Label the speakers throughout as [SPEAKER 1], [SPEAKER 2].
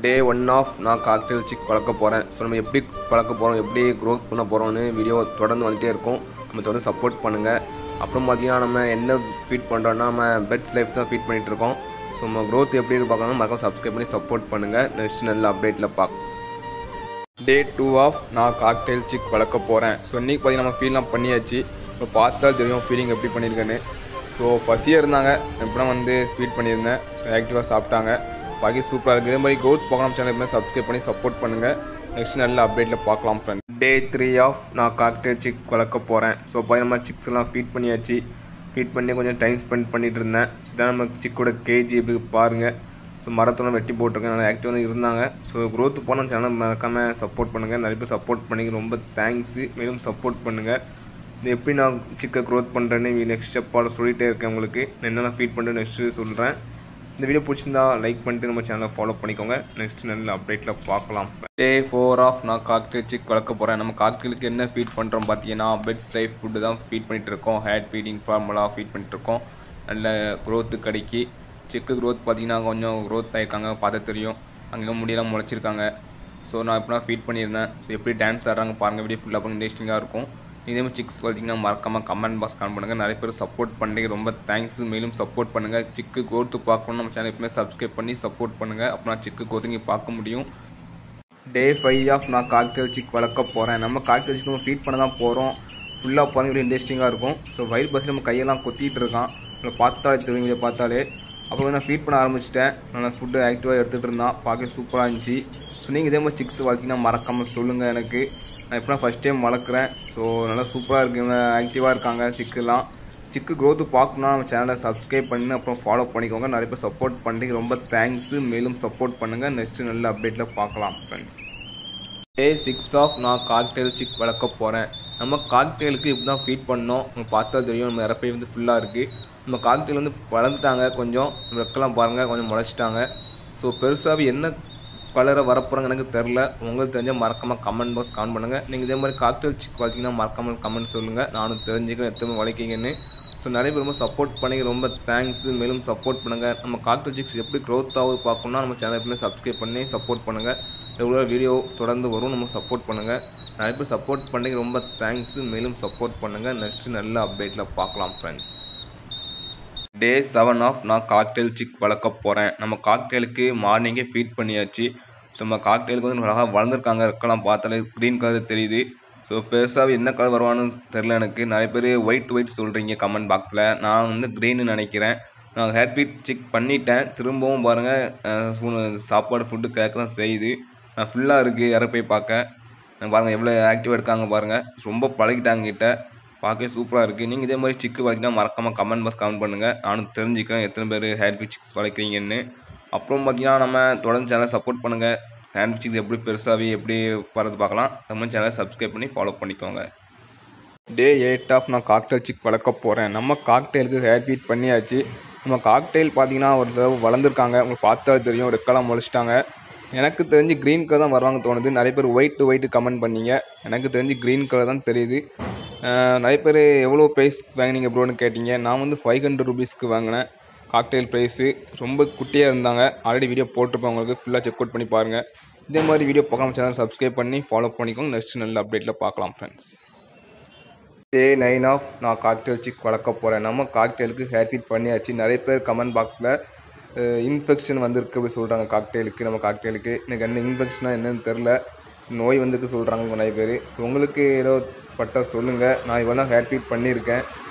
[SPEAKER 1] டே 1 of நான் cocktail sick வளர்க்க போகிறேன். ஸோ நம்ம எப்படி வளர்க்க போகிறோம், எப்படி க்ரோத் பண்ண போகிறோம்னு வீடியோ தொடர்ந்து வந்துகிட்டே இருக்கும். நம்ம தொடர்ந்து சப்போர்ட் பண்ணுங்கள். அப்புறம் பார்த்தீங்கன்னா நம்ம என்ன ஃபீட் பண்ணுறோன்னா நம்ம பெட்ஸ் லைஃப் தான் ஃபீட் பண்ணிகிட்ருக்கோம். ஸோ நம்ம க்ரோத் எப்படி பார்க்கணும் மறக்காம சப்ஸ்கிரைப் பண்ணி சப்போர்ட் பண்ணுங்கள். நெக்ஸ்ட் நல்ல அப்டேட்டில் டே 2 ஆஃப் நான் காக்டெயில் சிக் வளர்க்க போகிறேன். ஸோ இன்றைக்கி பார்த்தீங்கன்னா நம்ம ஃபீல்லாம் பண்ணியாச்சு. இப்போ பார்த்தா தெரியும் ஃபீலிங் எப்படி பண்ணியிருக்கேன்னு. ஸோ பசியாக இருந்தாங்க, எப்படின்னா வந்து ஸ்பீட் பண்ணியிருந்தேன். ஸோ ஆக்டிவாக சாப்பிட்டாங்க. பாக்கி சூப்பராக இருக்குது. இதே மாதிரி க்ரோத் பார்க்கலாம் சேனல் எப்படின்னா சப்ஸ்கிரைப் பண்ணி சப்போர்ட் பண்ணுங்கள். நெக்ஸ்ட் நல்ல அப்டேட்டில் பார்க்கலாம் ஃப்ரெண்ட். டே 3 ஆஃப் நான் காக்டெயில் சிக் வளர்க்க போகிறேன். ஸோ நம்ம சிக்ஸ் எல்லாம் ஃபீட் பண்ணியாச்சு. ஃபீட் பண்ணி கொஞ்சம் டைம் ஸ்பெண்ட் பண்ணிகிட்டு இருந்தேன். இதான் நம்ம சிக்கோட கேஜி எப்படி பாருங்கள். ஸோ மரத்தெல்லாம் வெட்டி போட்டிருக்கேன். நல்லா ஆக்டிவாக தான் இருந்தாங்க. ஸோ க்ரோத் போன சேனல் மறக்காமல் சப்போர்ட் பண்ணுங்கள். நிறைய பேர் சப்போர்ட் பண்ணி ரொம்ப தேங்க்ஸு. மேலும் சப்போர்ட் பண்ணுங்கள். இது எப்படி நான் சிக்கை க்ரோத் பண்ணுறேன்னு நெக்ஸ்ட் ஸ்டெப்பாக சொல்லிகிட்டே இருக்கேன். உங்களுக்கு என்னெல்லாம் ஃபீட் பண்ணுறேன்னு நெக்ஸ்ட்டு சொல்கிறேன். இந்த வீடியோ பிடிச்சிருந்தா லைக் பண்ணிட்டு நம்ம சேனலை ஃபாலோ பண்ணிக்கோங்க. நெக்ஸ்ட் நல்ல அப்டேட்டில் பார்க்கலாம். டே 4 ஆஃப் நான் காக்டெயில் சிக் வளர்க்க போகிறேன். நம்ம காக்டெயிலுக்கு என்ன ஃபீட் பண்ணுறோம் பார்த்தீங்கன்னா பெட்ஸ் டைப் ஃபுட்டு தான் ஃபீட் பண்ணிகிட்டு இருக்கோம். ஹேட் ஃபீடிங் ஃபார்முலா ஃபீட் பண்ணிட்டுருக்கோம். நல்ல க்ரோத்து கிடைக்கி சிக்கு க்ரோத் பார்த்தீங்கன்னா கொஞ்சம் க்ரோத் ஆகிருக்காங்க. பார்த்து தெரியும். அங்கே முடியெல்லாம் முளைச்சிருக்காங்க. ஸோ நான் எப்படின்னா ஃபீட் பண்ணியிருந்தேன். ஸோ எப்படி டான்ஸ் ஆடுறாங்க பாருங்கள். வீடியோ ஃபுல்லாக பண்ணி இன்ட்ரெஸ்டிங்காக இருக்கும். இதே மாதிரி சிக்ஸ் பார்த்தீங்கன்னா மறக்காமல் கமெண்ட் பாக்ஸ் கான் பண்ணுங்கள். நிறைய பேர் சப்போர்ட் பண்ணுறீங்க, ரொம்ப தேங்க்ஸ். மேலும் சப்போர்ட் பண்ணுங்கள். சிக்கு க்ரோத்து பார்க்கணும் நம்ம சேனல் எப்பவுமே சப்ஸ்கிரைப் பண்ணி சப்போர்ட் பண்ணுங்கள். அப்போ நான் சிக்கு க்ரோத்து இங்கே பார்க்க முடியும். டே 5 ஆஃப் நான் காக்டெயில் சிக் வளர்க்க போகிறேன். நம்ம காக்டெயில் சிக் நம்ம ஃபீட் பண்ண தான் போகிறோம். ஃபுல்லாக பாருங்க இன்ட்ரெஸ்டிங்காக இருக்கும். ஸோ வயிறு பஸ் நம்ம கையெல்லாம் கொத்திட்டு இருக்கான். நம்ம பார்த்தாலே தெரியும். இதை பார்த்தாலே அப்போ நான் ஃபீட் பண்ண ஆரம்பிச்சிட்டேன். நல்லா ஃபுட்டு ஆக்டிவாக எடுத்துகிட்டு இருந்தான். பார்க்க சூப்பராக இருந்துச்சு. ஸோ நீங்கள் இதே மாதிரி சிக்ஸ் வளர்த்திங்கன்னா மறக்காமல் சொல்லுங்கள் எனக்கு. நான் இப்போ ஃபஸ்ட் டைம் வளர்க்குறேன். ஸோ நல்லா சூப்பராக இருக்குங்க, ஆக்டிவாக இருக்காங்க சிக்குலாம். சிக்கு க்ரோத்து பார்க்கணுன்னா நம்ம சேனலை சப்ஸ்கிரைப் பண்ணி அப்புறம் ஃபாலோ பண்ணிக்கோங்க. நிறைய பேர் சப்போர்ட் பண்ணுறீங்க, ரொம்ப தேங்க்ஸு. மேலும் சப்போர்ட் பண்ணுங்கள். நெக்ஸ்ட்டு நல்ல அப்டேட்டில் பார்க்கலாம் ஃப்ரெண்ட்ஸ். டே 6 ஆஃப் நான் காக்டெயில் சிக் வளர்க்க போகிறேன். நம்ம காக்டெயிலுக்கு இப்படி தான் ஃபீட் பண்ணோம். நம்ம பார்த்தா தெரியும். நம்ம இறப்பை வந்து ஃபுல்லாக இருக்குது. நம்ம காக்டெயில் வந்து வளர்ந்துட்டாங்க. கொஞ்சம் ரெக்கெல்லாம் பாருங்கள், கொஞ்சம் முளைச்சிட்டாங்க. ஸோ பெருசாகவே என்ன கலரை வரப்போகிறாங்க எனக்கு தெரில. உங்களுக்கு தெரிஞ்சால் மறக்காமல் கமெண்ட் பாக்ஸ் கான் பண்ணுங்கள். நீங்கள் இதே மாதிரி காக்டெயில் சிக் வளர்த்திங்கன்னா மறக்காமல் கமெண்ட் சொல்லுங்கள். நானும் தெரிஞ்சுக்கிறேன் எத்தனை வளர்க்கிங்கன்னு. ஸோ நிறைய பேர் ரொம்ப சப்போர்ட் பண்ணி ரொம்ப தேங்க்ஸு. மேலும் சப்போர்ட் பண்ணுங்கள். நம்ம காக்டெயில் சிக்ஸ் எப்படி க்ரோத் ஆகுது பார்க்கணுன்னா நம்ம சேனல் எப்பவுமே சப்ஸ்கிரைப் பண்ணி சப்போர்ட் பண்ணுங்கள். ரெகுலர் வீடியோ தொடர்ந்து வரும். நம்ம சப்போர்ட் பண்ணுங்கள். நிறைய பேர் சப்போர்ட் பண்ணி ரொம்ப தேங்க்ஸு. மேலும் சப்போர்ட் பண்ணுங்கள். நெக்ஸ்ட்டு நல்ல அப்டேட்டில் பார்க்கலாம் ஃப்ரெண்ட்ஸ். டே 7 ஆஃப் நான் காக்டெயில் சிக் வளர்க்க போகிறேன். நம்ம காக்டெயிலுக்கு மார்னிங்கே ஃபீட் பண்ணியாச்சு. ஸோ நம்ம காக்டெயிலுக்கு வந்து அழகாக வளர்ந்துருக்காங்க. ரெக்கெல்லாம் பார்த்தாலே க்ரீன் கலர் தெரியுது. ஸோ பெருசாக என்ன கலர் வருவான்னு தெரில எனக்கு. நிறைய பேர் ஒயிட் சொல்கிறீங்க கமெண்ட் பாக்ஸில். நான் வந்து க்ரீன்னு நினைக்கிறேன். நான் ஹேட் ஃபீட் செக் பண்ணிட்டேன். திரும்பவும் பாருங்கள் சாப்பாடு ஃபுட்டு கேட்க தான் செய்யுது. ஃபுல்லாக இருக்குது இறப்பை பார்க்க. பாருங்கள் எவ்வளோ ஆக்டிவாக இருக்காங்க பாருங்கள். ரொம்ப பழகிட்டாங்க கிட்ட. பார்க்க சூப்பராக இருக்குது. நீங்கள் இதே மாதிரி சிக்கு வளர்த்திங்கன்னா மறக்காமல் கமெண்ட் பாக்ஸ் கமெண்ட் பண்ணுங்கள். நானும் தெரிஞ்சுக்கிறேன் எத்தனை பேர் ஹேட் ஃபீட் சிக்ஸ் வளர்க்குறீங்கன்னு. அப்புறம் பார்த்தீங்கன்னா நம்ம தொடர்ந்து சேனலை சப்போர்ட் பண்ணுங்கள். ஹேட் ஃபீட் சிக்ஸ் எப்படி பெருசாகவே எப்படி வரது பார்க்கலாம். நம்ம சேனலை சப்ஸ்கிரைப் பண்ணி ஃபாலோ பண்ணிக்கோங்க. டே 8 ஆஃப் நான் காக்டெயில் சிக் வளர்க்க போகிறேன். நம்ம காக்டெயிலுக்கு ஹேட் ஃபீட் பண்ணியாச்சு. நம்ம காக்டெயில் பார்த்தீங்கன்னா ஒரு தடவை வளர்ந்துருக்காங்க. உங்களுக்கு பார்த்தா தெரியும். ரெக்கெல்லாம் முளைச்சிட்டாங்க. எனக்கு தெரிஞ்சு க்ரீன் கலர் தான் வருவாங்க தோணுது. நிறைய பேர் ஒயிட்டு கமெண்ட் பண்ணீங்க. எனக்கு தெரிஞ்சு க்ரீன் கலர் தான் தெரியுது. நிறைய பேர் எவ்வளோ ப்ரைஸ் வாங்கினீங்க ப்ரோன்னு கேட்டிங்க. நான் வந்து 500 ரூபீஸ்க்கு வாங்கினேன். காக்டெயில் ப்ரைஸு ரொம்ப குட்டியாக இருந்தாங்க. ஆல்ரெடி வீடியோ போட்டிருப்பேன். உங்களுக்கு ஃபுல்லாக செக் அவுட் பண்ணி பாருங்கள். இதே மாதிரி வீடியோ பார்க்கலாம் சேனல் சப்ஸ்கிரைப் பண்ணி ஃபாலோ பண்ணிக்கோங்க. நெக்ஸ்ட் நல்ல அப்டேட்டில் பார்க்கலாம் ஃப்ரெண்ட்ஸ். டே 9 ஆஃப் நான் காக்டெயில் சிக் வளர்க்க போகிறேன். நம்ம காக்டெயிலுக்கு ஹேர் ஃபீட் பண்ணியாச்சு. நிறைய பேர் கமெண்ட் பாக்ஸில் இன்ஃபெக்ஷன் வந்திருக்கு அப்படி சொல்கிறாங்க காக்டெயிலுக்கு. நம்ம காக்டெயிலுக்கு எனக்கு என்ன இன்ஃபெக்ஷனாக என்னன்னு தெரில. நோய் வந்துருக்கு சொல்கிறாங்க நிறைய பேர். ஸோ உங்களுக்கு ஏதோ பட்டால் சொல்லுங்கள். நான் இவ்வளோ ஹேர் ஃபீட் பண்ணியிருக்கேன்.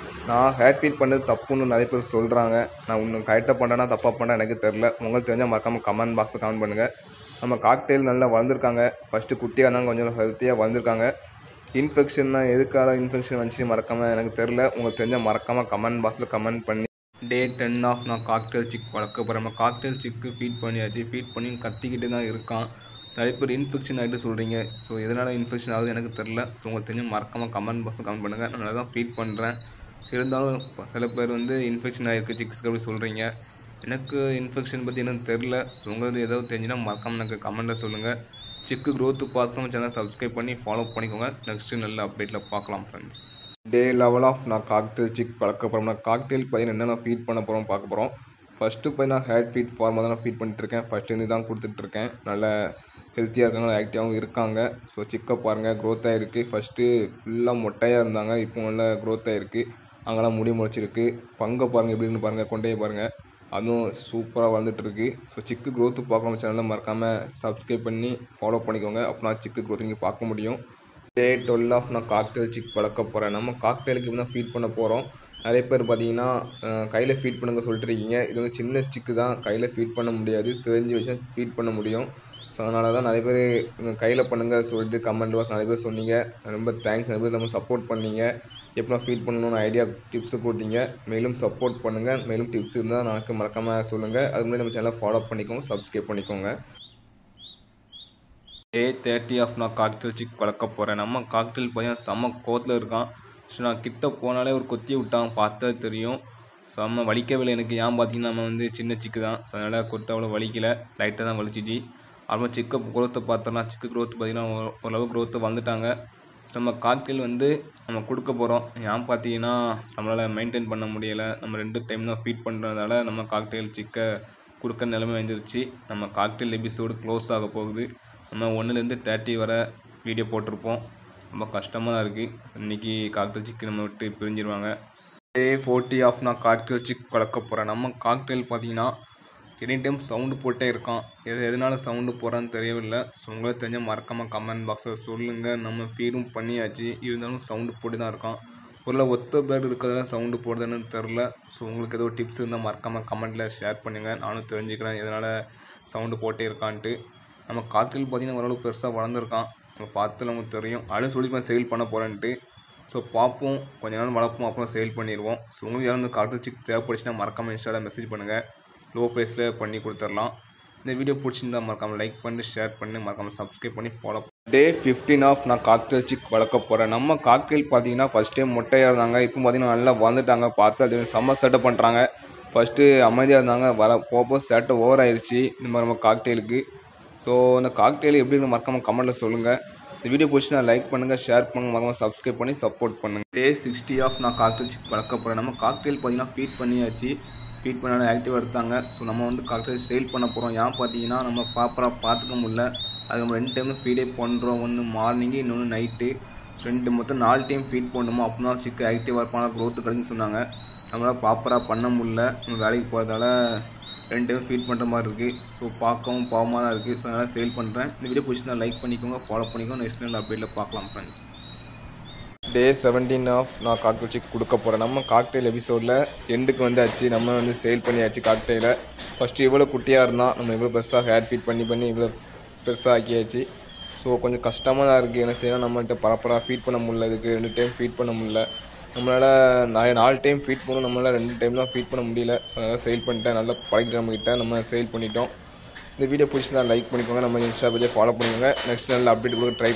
[SPEAKER 1] நான் ஹேர் ஃபீட் பண்ணது தப்புன்னு நிறைய பேர் சொல்கிறாங்க. நான் இன்னும் கரெக்டாக பண்ணுறேன்னா தப்பாக பண்ணேன் எனக்கு தெரில. உங்களுக்கு தெரிஞ்சால் மறக்காமல் கமெண்ட் பாக்ஸில் கமெண்ட் பண்ணுங்கள். நம்ம காக்டெயில் நல்லா வளர்ந்துருக்காங்க. ஃபஸ்ட்டு குட்டியாக இருந்தாங்க, கொஞ்சம் ஹெல்த்தியாக வளர்ந்துருக்காங்க. இன்ஃபெக்ஷன்னா எதுக்காக இன்ஃபெக்ஷன் வந்துச்சு மறக்காமல் எனக்கு தெரில. உங்களுக்கு தெரிஞ்சால் மறக்காமல் கமெண்ட் பாக்ஸில் கமெண்ட் பண்ணி. டே 10 ஆஃப் நான் காக்டெயில் சிக் வளர்க்க போகிறேன். நம்ம காக்டெயில் சிக்கு ஃபீட் பண்ணியாச்சு. ஃபீட் பண்ணி கத்திக்கிட்டு தான் இருக்கான். நிறைய பேர் இன்ஃபெக்ஷன் ஆகிட்டு சொல்கிறீங்க. ஸோ எதனால் இன்ஃபெக்ஷன் ஆகுது எனக்கு தெரில. ஸோ உங்களுக்கு தெரிஞ்சு மறக்காமல் கமெண்ட் பாக்ஸில் கமெண்ட் பண்ணுங்கள். நான் நல்லா தான் ஃபீட் பண்ணுறேன். இருந்தாலும் சில பேர் வந்து இன்ஃபெக்ஷன் ஆகிருக்கு சிக்ஸ்க்கு அப்படி சொல்கிறீங்க. எனக்கு இன்ஃபெக்ஷன் பற்றி எனக்கு தெரில. ஸோ உங்களுக்கு ஏதாவது தெரிஞ்சுன்னா மறக்காமல் எனக்கு கமெண்ட்டில் சொல்லுங்கள். சிக்கு க்ரோத்து பார்த்து சேனல் சப்ஸ்கிரைப் பண்ணி ஃபாலோ பண்ணிக்கோங்க. நெக்ஸ்ட்டு நல்ல அப்டேட்டில் பார்க்கலாம் ஃப்ரெண்ட்ஸ். டே 11 ஆஃப் நான் காக்டெயில் சிக் வளர்க்க போகிறோம். நான் காக்டெயிலுக்கு பார்த்தீங்கன்னா என்னென்ன ஃபீட் பண்ண போகிறோம் பார்க்க போகிறோம். ஃபஸ்ட்டு போய் நான் ஹேட் ஃபீட் ஃபார்மாக தான் நான் ஃபீட் பண்ணிட்டுருக்கேன். ஃபஸ்ட்டு தான் கொடுத்துட்ருக்கேன். நல்ல ஹெல்த்தியாக இருக்காங்க, நல்லா ஆக்டிவாகவும் இருக்காங்க. ஸோ சிக்கை பாருங்கள், க்ரோத் ஆகிருக்கு. ஃபஸ்ட்டு ஃபுல்லாக மொட்டையாக இருந்தாங்க, இப்போ நல்லா க்ரோத் ஆகிருக்கு. அங்கெல்லாம் முடி முளைச்சிருக்கு. பங்கை பாருங்கள் எப்படி இருக்குன்னு பாருங்கள், கொண்டையை பாருங்கள், அதுவும் சூப்பராக வளர்ந்துட்டுருக்கு. ஸோ சிக்கு க்ரோத்து பார்க்கணும் சேனலில் மறக்காமல் சப்ஸ்கிரைப் பண்ணி ஃபாலோ பண்ணிக்கோங்க. அப்படின்னா சிக்கு க்ரோத் நீங்கள் பார்க்க முடியும். டே 12 ஆஃப் நான் காக்டெயில் சிக் வளர்க்க போகிறேன். நம்ம காக்டெயிலுக்கு இப்போ தான் ஃபீட் பண்ண போகிறோம். நிறைய பேர் பார்த்தீங்கன்னா கையில் ஃபீட் பண்ணுங்க சொல்லிட்டு இருக்கீங்க. இது வந்து சின்ன சிக்கு தான், கையில் ஃபீட் பண்ண முடியாது, சிரிஞ்சு வச்சு ஃபீட் பண்ண முடியும். ஸோ அதனால தான் நிறைய பேர் கையில் பண்ணுங்கள் சொல்லிட்டு கமெண்ட் பாக்ஸ் நிறைய பேர் சொன்னீங்க. ரொம்ப தேங்க்ஸ். நிறைய பேர் நம்ம சப்போர்ட் பண்ணீங்க. எப்படிலாம் ஃபீட் பண்ணணும்னு ஐடியா டிப்ஸு கொடுத்தீங்க. மேலும் சப்போர்ட் பண்ணுங்கள். மேலும் டிப்ஸ் இருந்தால் எனக்கு மறக்காமல் சொல்லுங்கள். அதுக்கு முன்னாடி நம்ம சேனலை ஃபாலோ பண்ணிக்கோங்க, சப்ஸ்கிரைப் பண்ணிக்கோங்க. டே 30 ஆஃப் நான் காக்டெயில் சிக் வளர்க்க போகிறேன். நம்ம காக்டெயில் பையன் செம்ம கோத்தில் இருக்கான். ஸோ நான் கிட்ட போனாலே ஒரு கொத்தி விட்டான், பார்த்தா தெரியும். செம்ம வலிக்கவில்லை எனக்கு. ஏன் பார்த்தீங்கன்னா நம்ம வந்து சின்ன சிக்கு தான், ஸோ அதனால் கொட்டை அவ்வளோ வலிக்கலை, லைட்டாக தான் வலிச்சிச்சு. அப்புறம் சிக்கை க்ரோத்தை பார்த்தோன்னா சிக்கு க்ரோத் பார்த்திங்கன்னா ஓரளவு க்ரோத்து வந்துட்டாங்க. ஸோ நம்ம காக்டெயில் வந்து நம்ம கொடுக்க போகிறோம். ஏன் பார்த்தீங்கன்னா நம்மளால் மெயின்டைன் பண்ண முடியலை. நம்ம 2 டைம் தான் ஃபீட் பண்ணுறதால நம்ம காக்டெயில் சிக்கை கொடுக்க நிலைமை வந்துருச்சு. நம்ம காக்டெயில் எபிசோடு க்ளோஸ் ஆக போகுது. நம்ம 1லேருந்து 30 வரை வீடியோ போட்டிருப்போம். ரொம்ப கஷ்டமாக தான் இருக்குது. இன்றைக்கி காக்டெயில் சிக்கு நம்ம விட்டு பிரிஞ்சிருவாங்க. டே 40 ஆஃப் நான் காக்டெயில் சிக் வளர்க்க போகிறேன். நம்ம காக்டெயில் பார்த்தீங்கன்னா எனி டைம் சவுண்டு போட்டே இருக்கான். எதனால சவுண்டு போகிறான்னு தெரியவில்லை. ஸோ உங்களுக்கு தெரிஞ்சால் மறக்காமல் கமெண்ட் பாக்ஸில் சொல்லுங்கள். நம்ம ஃபீடும் பண்ணியாச்சு, இருந்தாலும் சவுண்டு போட்டு தான் இருக்கான். ஒரு ஒத்த பேர்டு இருக்கிறதால சவுண்டு போடுறதுன்னு தெரில. ஸோ உங்களுக்கு ஏதோ டிப்ஸ் இருந்தால் மறக்காமல் கமெண்ட்டில் ஷேர் பண்ணுங்கள். நானும் தெரிஞ்சுக்கிறேன் எதனால் சவுண்டு போட்டே இருக்கான்ட்டு. நம்ம காக்டெயில் பார்த்திங்கன்னா ஓரளவு பெருசாக வளர்ந்துருக்கான். நம்ம பார்த்துல நமக்கு தெரியும். அடுத்து சொல்லிட்டு சேல் பண்ண போகிறேன்ட்டு. ஸோ பார்ப்போம், கொஞ்ச நாள் வளர்ப்போம், அப்புறம் சேல் பண்ணிடுவோம். ஸோ உங்களுக்கு யாரும் காக்டெயில் சிக் தேவைப்படுச்சுன்னா மறக்காமல் இன்ஸ்டாவில் மெசேஜ் பண்ணுங்கள். லோ ப்ரைஸில் பண்ணி கொடுத்துடலாம். இந்த வீடியோ பிடிச்சிருந்தா மறக்காமல் லைக் பண்ணி ஷேர் பண்ணி மறக்காமல் சப்ஸ்கிரைப் பண்ணி ஃபாலோ. டே 15 ஆஃப் நான் காக்டெயில் சிக் வளர்க்க போகிறேன். நம்ம காக்டெயில் பார்த்தீங்கன்னா ஃபஸ்ட் டைம் மொட்டையாக இருந்தாங்க, இப்போ பார்த்தீங்கன்னா நல்லா வளர்ந்துட்டாங்க. பார்த்து அது செம்ம சேட்டை பண்ணுறாங்க. ஃபஸ்ட்டு அமைதியாக இருந்தாங்க, போக சேட்டை ஓவர் ஆயிடுச்சு நம்ம காக்டெயிலுக்கு. ஸோ இந்த காக்டெயில் எப்படி இருக்கு மறக்காமல் கமெண்ட்டில் சொல்லுங்கள். இந்த வீடியோ பிடிச்சினா லைக் பண்ணுங்கள், ஷேர் பண்ணுங்கள், மறக்காமல் சப்ஸ்கிரைப் பண்ணி சப்போர்ட் பண்ணுங்கள். டே 60 ஆஃப் நான் காக்டெயில் சிக் வளர்க்க போகிறேன். நம்ம காக்டெயில் பார்த்தீங்கன்னா ஃபீட் பண்ணியாச்சு, ஃபீட் பண்ணாலும் ஆக்டிவாக எடுத்தாங்க. ஸோ நம்ம வந்து காக்டெயில் சேல் பண்ண போகிறோம். ஏன் பார்த்தீங்கன்னா நம்ம ப்ராப்பராக பார்த்துக்க முடியல. அது நம்ம 2 டைம் ஃபீடே பண்ணுறோம். ஒன்று மார்னிங்கு, இன்னொன்று நைட்டு. 2 மொத்தம் 4 டைம் ஃபீட் பண்ணணுமோ, அப்போ தான் சிக்கு ஆக்டிவாக இருப்பாங்க, க்ரோத்து கிடைக்குன்னு சொன்னாங்க. நம்மளால் ப்ராப்பராக பண்ண முடியல. நம்ம வேலைக்கு போகிறதால 2 டைம் ஃபீட் பண்ணுற மாதிரி இருக்குது. ஸோ பார்க்கவும் பாவமாக தான் இருக்குது. ஸோ அதனால் சேல் பண்ணுறேன். இந்த வீடியோ பிடிச்சிருந்தா லைக் பண்ணிக்கோங்க, ஃபாலோ பண்ணிக்கோங்க. நெக்ஸ்ட் டைம் அப்டேட்டில் பார்க்கலாம் ஃப்ரெண்ட்ஸ். டே 17 ஆஃப் நான் காக்டெயில் சிக் கொடுக்க போகிறேன். நம்ம காக்டெயில் எபிசோடில் எண்டுக்கு வந்தாச்சு. நம்ம வந்து சேல் பண்ணியாச்சு காக்டெயிலை. ஃபஸ்ட்டு இவ்வளோ குட்டியாக இருந்தால் நம்ம இவ்வளோ பெருசாக ஹேட் ஃபீட் பண்ணி இவ்வளோ பெருசாக ஆக்கியாச்சு. ஸோ கொஞ்சம் கஷ்டமாக தான் இருக்குது. என்ன செய்யணும், நம்மள்கிட்ட ப்ராப்பராக ஃபீட் பண்ண முடியல. இதுக்கு 2 டைம் ஃபீட் பண்ண முடியல. நம்மளால் 4 டைம் ஃபீட் பண்ணணும், நம்மளால் 2 டைம் தான் ஃபீட் பண்ண முடியல. ஸோ அதனால் சேல் பண்ணிட்டேன். நல்லா பழகிட்டோம்கிட்ட நம்ம சேல் பண்ணிட்டோம். இந்த வீடியோ பிடிச்சிருந்தா லைக் பண்ணிக்கோங்க. நம்ம இன்ஸ்டா பேஜை ஃபாலோ பண்ணிக்கோங்க. நெக்ஸ்ட் சேனலில் அப்டேட் கொடுக்க ட்ரை